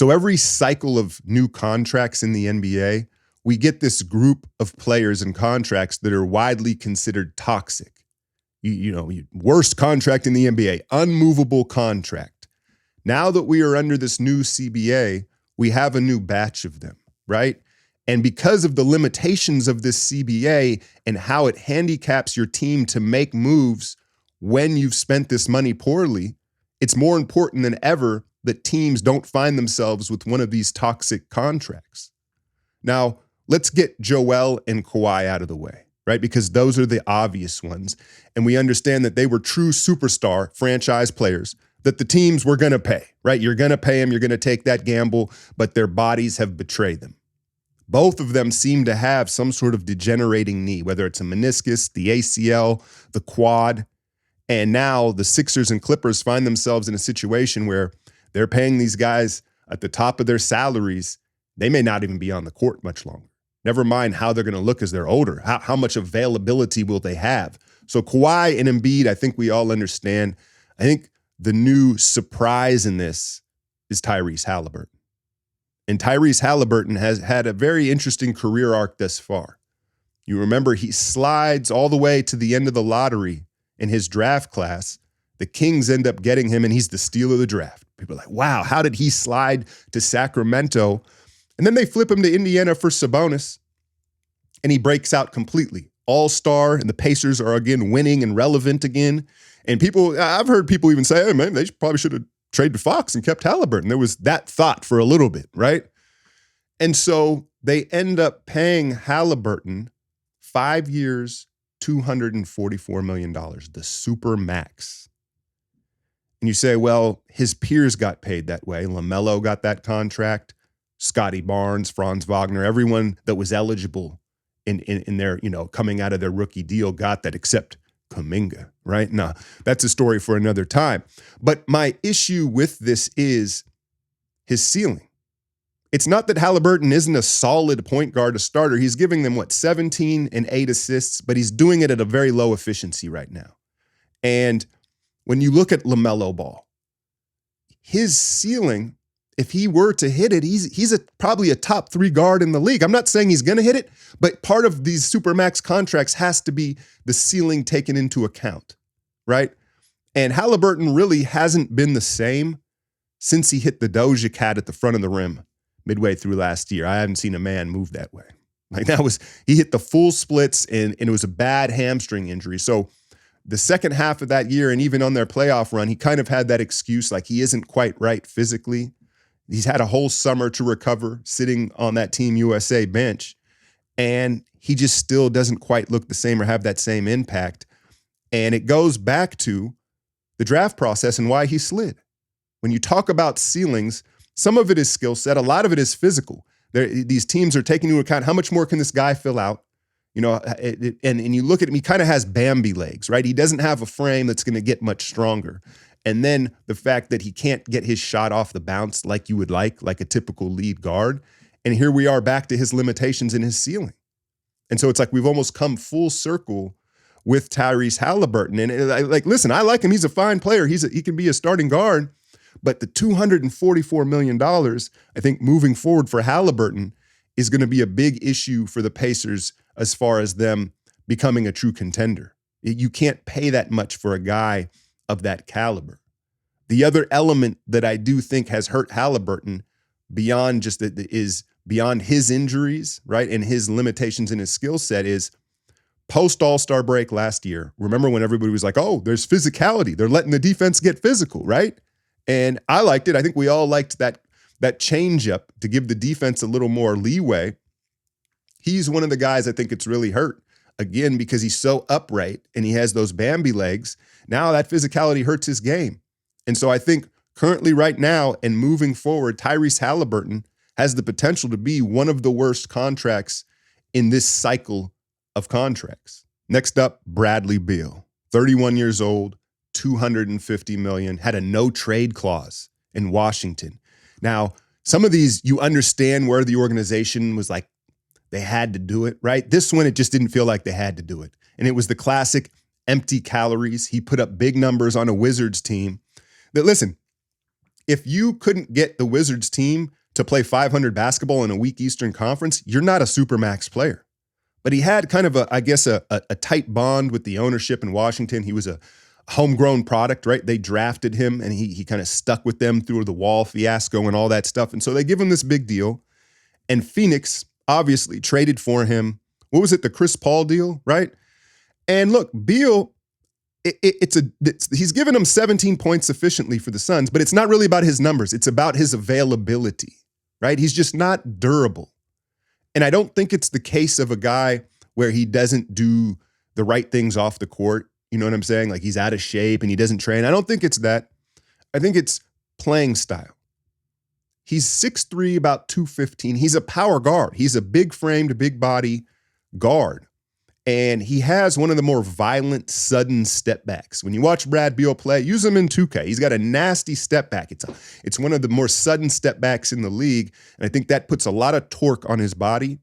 So every cycle of new contracts in the NBA, we get this group of players and contracts that are widely considered toxic. Worst contract in the NBA, unmovable contract. Now that we are under this new CBA, we have a new batch of them, right? And because of the limitations of this CBA and how it handicaps your team to make moves when you've spent this money poorly, it's more important than ever that teams don't find themselves with one of these toxic contracts. Now, let's get Joel and Kawhi out of the way, right? Because those are the obvious ones. And we understand that they were true superstar franchise players that the teams were going to pay, right? You're going to pay them, you're going to take that gamble, but their bodies have betrayed them. Both of them seem to have some sort of degenerating knee, whether it's a meniscus, the ACL, the quad. And now the Sixers and Clippers find themselves in a situation where they're paying these guys at the top of their salaries. They may not even be on the court much longer. Never mind how they're going to look as they're older. How much availability will they have? So Kawhi and Embiid, I think we all understand. I think the new surprise in this is Tyrese Halliburton. And Tyrese Halliburton has had a very interesting career arc thus far. You remember he slides all the way to the end of the lottery in his draft class. The Kings end up getting him, and he's the steal of the draft. People are like, wow, how did he slide to Sacramento? And then they flip him to Indiana for Sabonis, and he breaks out completely. All-star, and the Pacers are again winning and relevant again. And I've heard people even say, hey, man, they probably should have traded Fox and kept Halliburton. There was that thought for a little bit, right? And so they end up paying Halliburton 5 years, $244 million, the super max. And you say, well, his peers got paid that way. LaMelo got that contract, Scotty Barnes, Franz Wagner, everyone that was eligible in their, coming out of their rookie deal got that, except Kuminga, right? No, that's a story for another time. But my issue with this is his ceiling. It's not that Halliburton isn't a solid point guard, a starter. He's giving them, 17 and 8 assists, but he's doing it at a very low efficiency right now. And when you look at LaMelo Ball, his ceiling, if he were to hit it, he's probably a top 3 guard in the league. I'm not saying he's going to hit it, but part of these Supermax contracts has to be the ceiling taken into account, right? And Halliburton really hasn't been the same since he hit the Doja Cat at the front of the rim midway through last year. I haven't seen a man move that way. He hit the full splits and it was a bad hamstring injury. So the second half of that year and even on their playoff run, he kind of had that excuse like he isn't quite right physically. He's had a whole summer to recover sitting on that Team USA bench, and he just still doesn't quite look the same or have that same impact. And it goes back to the draft process and why he slid. When you talk about ceilings, some of it is skill set, a lot of it is physical. These teams are taking into account how much more can this guy fill out. And you look at him, he kind of has Bambi legs, right? He doesn't have a frame that's going to get much stronger. And then the fact that he can't get his shot off the bounce like you would like a typical lead guard. And here we are back to his limitations in his ceiling. And so it's like we've almost come full circle with Tyrese Halliburton. And listen, I like him. He's a fine player. He can be a starting guard. But the $244 million, I think moving forward for Halliburton is going to be a big issue for the Pacers as far as them becoming a true contender. You can't pay that much for a guy of that caliber. The other element that I do think has hurt Halliburton beyond beyond his injuries, right, and his limitations in his skill set is post All-Star break last year. Remember when everybody was like, oh, there's physicality. They're letting the defense get physical, right? And I liked it. I think we all liked that change up to give the defense a little more leeway. He's one of the guys I think it's really hurt. Again, because he's so upright and he has those Bambi legs, now that physicality hurts his game. And so I think currently right now and moving forward, Tyrese Halliburton has the potential to be one of the worst contracts in this cycle of contracts. Next up, Bradley Beal, 31 years old, $250 million, had a no trade clause in Washington. Now, some of these, you understand where the organization was like, they had to do it, right? This one, it just didn't feel like they had to do it. And it was the classic empty calories. He put up big numbers on a Wizards team that, listen, if you couldn't get the Wizards team to play 500 basketball in a weak Eastern Conference, you're not a supermax player. But he had kind of a tight bond with the ownership in Washington. He was a homegrown product, right? They drafted him and he kind of stuck with them through the Wall fiasco and all that stuff. And so they give him this big deal. And Phoenix obviously traded for him. What was it? The Chris Paul deal, right? And look, Beal, he's given him 17 points sufficiently for the Suns, but it's not really about his numbers. It's about his availability, right? He's just not durable. And I don't think it's the case of a guy where he doesn't do the right things off the court. You know what I'm saying? Like he's out of shape and he doesn't train. I don't think it's that. I think it's playing style. He's 6'3", about 215. He's a power guard. He's a big framed, big body guard. And he has one of the more violent, sudden step backs. When you watch Brad Beal play, use him in 2K. He's got a nasty step back. It's one of the more sudden step backs in the league. And I think that puts a lot of torque on his body,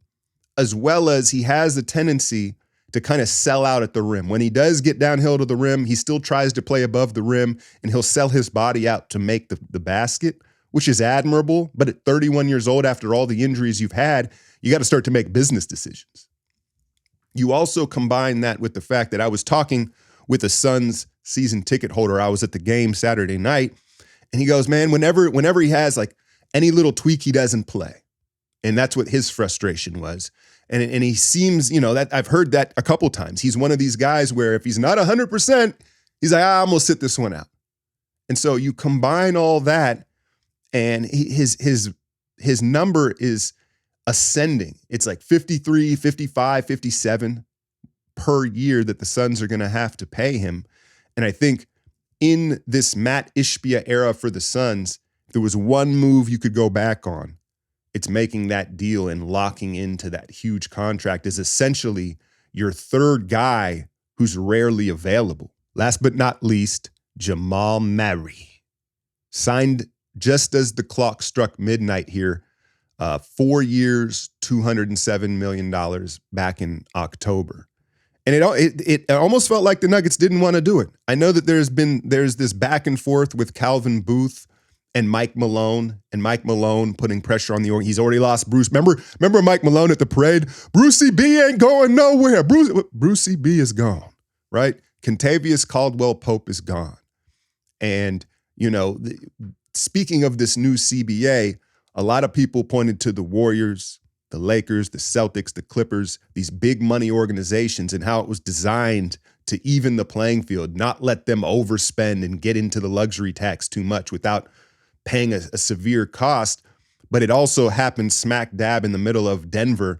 as well as he has the tendency to kind of sell out at the rim. When he does get downhill to the rim, he still tries to play above the rim, and he'll sell his body out to make the basket, which is admirable. But at 31 years old, after all the injuries you've had, you got to start to make business decisions. You also combine that with the fact that I was talking with a Suns season ticket holder. I was at the game Saturday night, and he goes, man, whenever he has like any little tweak, he doesn't play. And that's what his frustration was. And he seems, that I've heard that a couple times. He's one of these guys where if he's not 100%, he's like, I'm going to sit this one out. And so you combine all that, and his number is ascending. It's like 53, 55, 57 per year that the Suns are going to have to pay him. And I think in this Matt Ishbia era for the Suns, if there was one move you could go back on, it's making that deal and locking into that huge contract is essentially your third guy who's rarely available. Last but not least, Jamal Murray. Signed just as the clock struck midnight here, 4 years, $207 million back in October. And it almost felt like the Nuggets didn't want to do it. I know that there's this back and forth with Calvin Booth and Mike Malone putting pressure on the org. He's already lost Bruce. Remember Mike Malone at the parade? Brucey B ain't going nowhere. Brucey B is gone, right? Kentavious Caldwell-Pope is gone. And, speaking of this new CBA, a lot of people pointed to the Warriors, the Lakers, the Celtics, the Clippers, these big money organizations, and how it was designed to even the playing field, not let them overspend and get into the luxury tax too much without paying a severe cost. But it also happened smack dab in the middle of Denver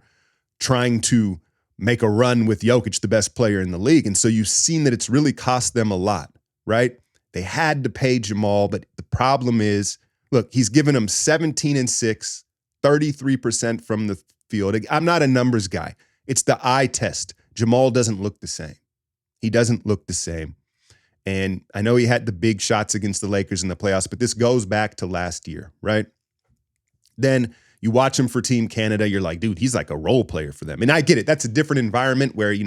trying to make a run with Jokic, the best player in the league. And so you've seen that it's really cost them a lot, right? They had to pay Jamal, but the problem is, look, he's given them 17-6, 33% from the field. I'm not a numbers guy. It's the eye test. Jamal doesn't look the same. He doesn't look the same. And I know he had the big shots against the Lakers in the playoffs, but this goes back to last year, right? Then you watch him for Team Canada. You're like, dude, he's like a role player for them. And I get it. That's a different environment where, you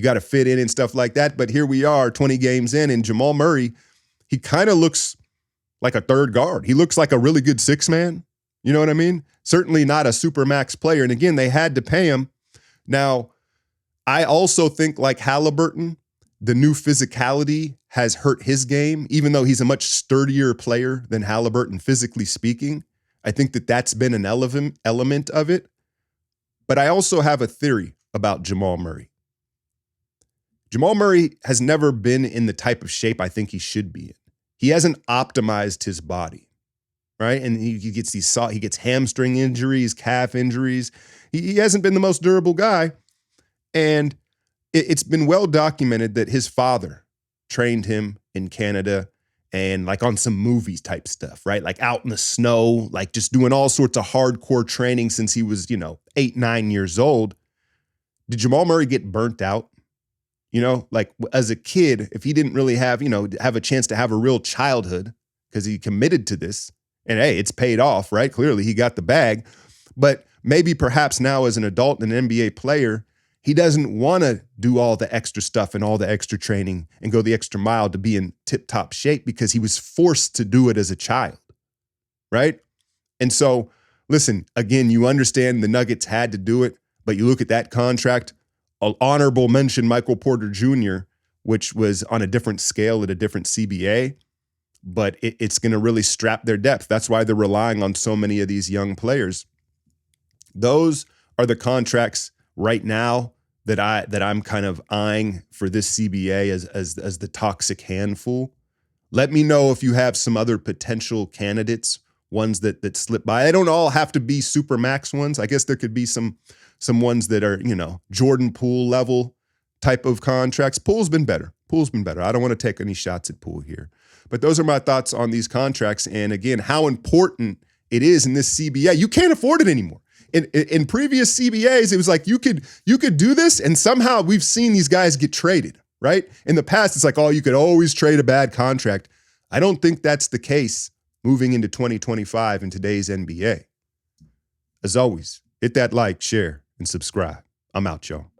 got to fit in and stuff like that. But here we are 20 games in, and Jamal Murray, he kind of looks like a third guard. He looks like a really good six man. You know what I mean? Certainly not a supermax player. And again, they had to pay him. Now, I also think like Halliburton, the new physicality has hurt his game, even though he's a much sturdier player than Halliburton, physically speaking. I think that that's been an element of it. But I also have a theory about Jamal Murray. Jamal Murray has never been in the type of shape I think he should be in. He hasn't optimized his body, right? And he gets hamstring injuries, calf injuries. He hasn't been the most durable guy. And it's been well documented that his father trained him in Canada and like on some movies type stuff, right? Like out in the snow, like just doing all sorts of hardcore training since he was, 8, 9 years old. Did Jamal Murray get burnt out? Like as a kid, if he didn't really have a chance to have a real childhood because he committed to this and hey, it's paid off, right? Clearly he got the bag, but maybe perhaps now as an adult and an NBA player, he doesn't want to do all the extra stuff and all the extra training and go the extra mile to be in tip-top shape because he was forced to do it as a child, right? And so, listen, again, you understand the Nuggets had to do it, but you look at that contract, an honorable mention, Michael Porter Jr., which was on a different scale at a different CBA, but it's going to really strap their depth. That's why they're relying on so many of these young players. Those are the contracts right now that I'm kind of eyeing for this CBA as the toxic handful. Let me know if you have some other potential candidates, ones that slip by. They don't all have to be super max ones. I guess there could be some ones that are, Jordan Poole level type of contracts. Poole's been better. I don't want to take any shots at Poole here. But those are my thoughts on these contracts. And again, how important it is in this CBA. You can't afford it anymore. In previous CBAs, it was like you could do this, and somehow we've seen these guys get traded, right? In the past, it's like, oh, you could always trade a bad contract. I don't think that's the case moving into 2025 in today's NBA. As always, hit that like, share, and subscribe. I'm out, y'all.